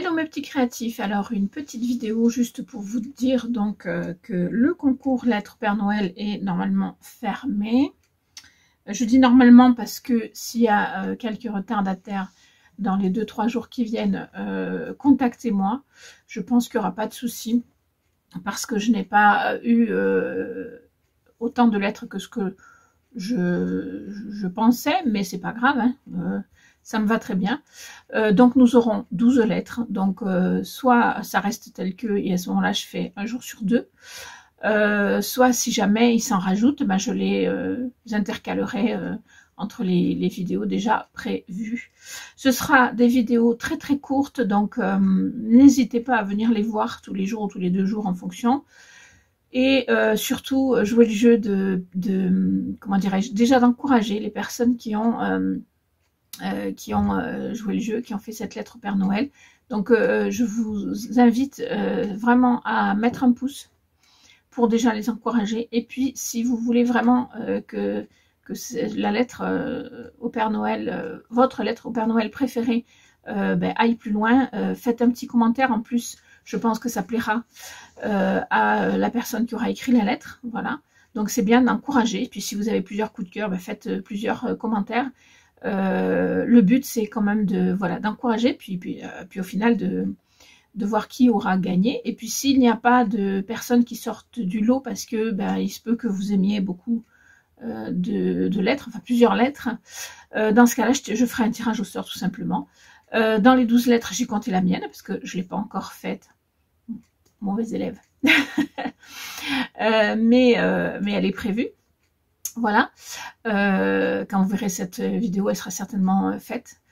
Hello mes petits créatifs, alors une petite vidéo juste pour vous dire donc que le concours Lettres Père Noël est normalement fermé. Je dis normalement parce que s'il y a quelques retardataires dans les 2-3 jours qui viennent, contactez-moi. Je pense qu'il n'y aura pas de souci parce que je n'ai pas eu autant de lettres que ce que je pensais, mais c'est pas grave, hein. Ça me va très bien. Donc nous aurons 12 lettres. Donc soit ça reste tel que, et à ce moment-là je fais un jour sur 2. Soit si jamais il s'en rajoute, ben, je les intercalerai entre les vidéos déjà prévues. Ce sera des vidéos très très courtes, donc n'hésitez pas à venir les voir tous les jours ou tous les 2 jours en fonction. Et surtout jouer le jeu de comment dirais-je, déjà d'encourager les personnes qui ont joué le jeu, qui ont fait cette lettre au Père Noël. Donc je vous invite vraiment à mettre un pouce pour déjà les encourager. Et puis si vous voulez vraiment que la lettre au Père Noël, votre lettre au Père Noël préférée aille plus loin, faites un petit commentaire. En plus, je pense que ça plaira à la personne qui aura écrit la lettre. Voilà. Donc c'est bien d'encourager. Puis si vous avez plusieurs coups de cœur, faites plusieurs commentaires. Le but c'est quand même de d'encourager, puis au final de voir qui aura gagné. Et puis s'il n'y a pas de personnes qui sortent du lot parce que il se peut que vous aimiez beaucoup de lettres, enfin plusieurs lettres, dans ce cas-là je ferai un tirage au sort tout simplement. Dans les 12 lettres j'ai compté la mienne parce que je ne l'ai pas encore faite. Mauvais élève. Mais elle est prévue. Voilà, quand vous verrez cette vidéo, elle sera certainement faite.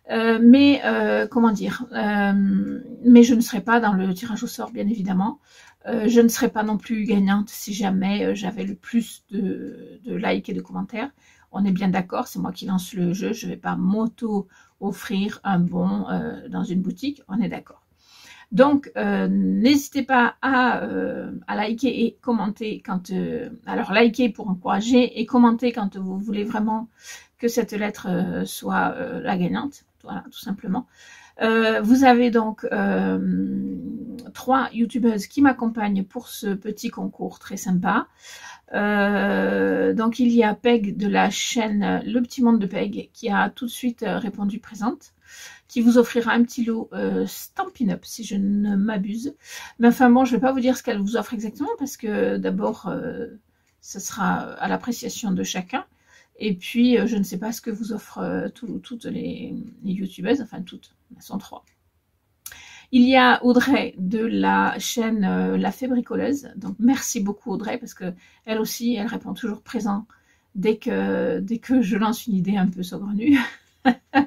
Comment dire, mais je ne serai pas dans le tirage au sort, bien évidemment. Je ne serai pas non plus gagnante si jamais j'avais le plus de likes et de commentaires. On est bien d'accord, c'est moi qui lance le jeu, je ne vais pas m'auto-offrir un bon dans une boutique, on est d'accord. Donc, n'hésitez pas à liker et commenter quand... alors, liker pour encourager et commenter quand vous voulez vraiment que cette lettre soit la gagnante. Voilà, tout simplement. Vous avez donc 3 youtubeuses qui m'accompagnent pour ce petit concours très sympa. Donc, il y a Peg de la chaîne Le Petit Monde de Peg qui a tout de suite répondu présente, qui vous offrira un petit lot Stampin' Up, si je ne m'abuse. Mais enfin bon, je ne vais pas vous dire ce qu'elle vous offre exactement, parce que d'abord, ce sera à l'appréciation de chacun. Et puis, je ne sais pas ce que vous offrent toutes les youtubeuses, enfin toutes, elles sont 3. Il y a Audrey de la chaîne La Fée Bricoleuse. Donc merci beaucoup Audrey, parce que elle aussi, elle répond toujours présent dès que je lance une idée un peu saugrenue.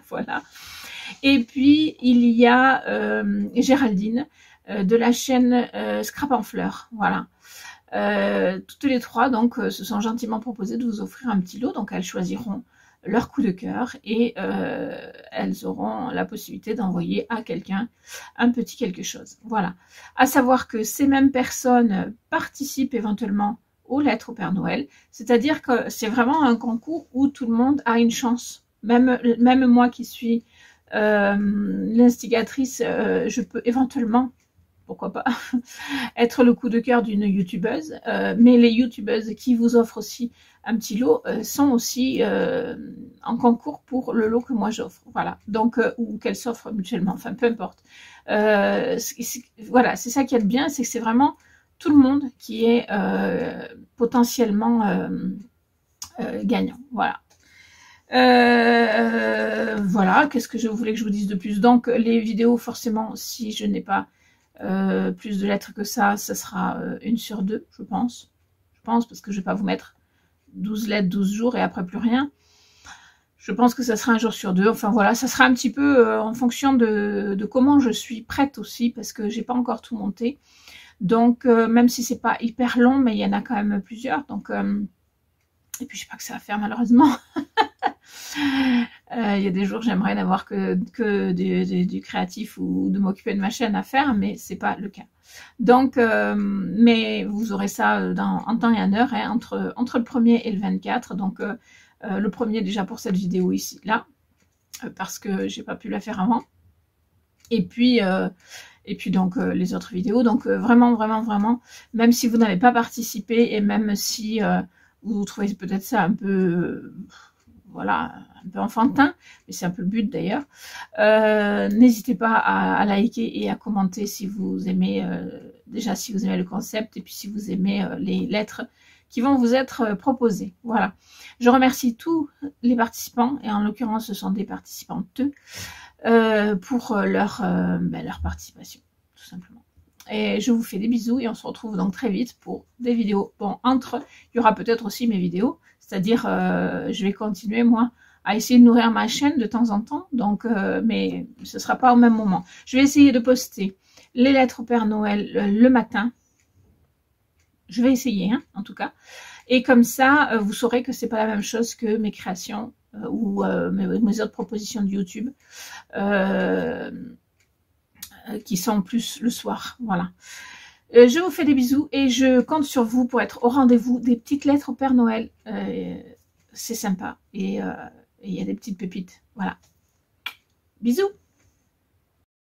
Voilà. Et puis, il y a Géraldine de la chaîne Scrap en Fleurs. Voilà. Toutes les 3, donc, se sont gentiment proposées de vous offrir un petit lot. Donc, elles choisiront leur coup de cœur et elles auront la possibilité d'envoyer à quelqu'un un petit quelque chose. Voilà. À savoir que ces mêmes personnes participent éventuellement aux lettres au Père Noël. C'est-à-dire que c'est vraiment un concours où tout le monde a une chance. Même moi qui suis l'instigatrice, je peux éventuellement, pourquoi pas, être le coup de cœur d'une youtubeuse, mais les youtubeuses qui vous offrent aussi un petit lot sont aussi en concours pour le lot que moi j'offre, voilà, donc ou qu'elles s'offrent mutuellement, enfin peu importe. Voilà, c'est ça qui est bien, c'est que c'est vraiment tout le monde qui est potentiellement gagnant, voilà. Voilà, qu'est-ce que je voulais que je vous dise de plus? Donc les vidéos, forcément, si je n'ai pas plus de lettres que ça sera 1 sur 2, je pense, parce que je vais pas vous mettre 12 lettres 12 jours et après plus rien. Je pense que ça sera 1 jour sur 2, enfin voilà, ça sera un petit peu en fonction de comment je suis prête aussi, parce que j'ai pas encore tout monté, donc même si c'est pas hyper long, mais il y en a quand même plusieurs, donc et puis je sais pas que ça va faire malheureusement. Il y a des jours j'aimerais n'avoir que du créatif ou de m'occuper de ma chaîne à faire, mais c'est pas le cas. Donc mais vous aurez ça en temps et en heure, hein, entre le 1er et le 24. Donc le 1er déjà pour cette vidéo ici là, parce que j'ai pas pu la faire avant. Et puis donc les autres vidéos. Donc vraiment, vraiment, vraiment, même si vous n'avez pas participé et même si vous trouvez peut-être ça un peu, voilà, un peu enfantin, mais c'est un peu le but d'ailleurs, n'hésitez pas à liker et à commenter si vous aimez, déjà si vous aimez le concept et puis si vous aimez les lettres qui vont vous être proposées. Voilà. Je remercie tous les participants, et en l'occurrence ce sont des participantes, pour leur participation, tout simplement. Et je vous fais des bisous et on se retrouve donc très vite pour des vidéos. Bon, il y aura peut-être aussi mes vidéos, c'est-à-dire je vais continuer moi à essayer de nourrir ma chaîne de temps en temps, donc mais ce sera pas au même moment. Je vais essayer de poster les lettres au Père Noël le matin. Je vais essayer, hein, en tout cas. Et comme ça, vous saurez que c'est pas la même chose que mes créations ou mes autres propositions de YouTube qui sont plus le soir. Voilà. Je vous fais des bisous et je compte sur vous pour être au rendez-vous des petites lettres au Père Noël. C'est sympa et il y a des petites pépites. Voilà. Bisous.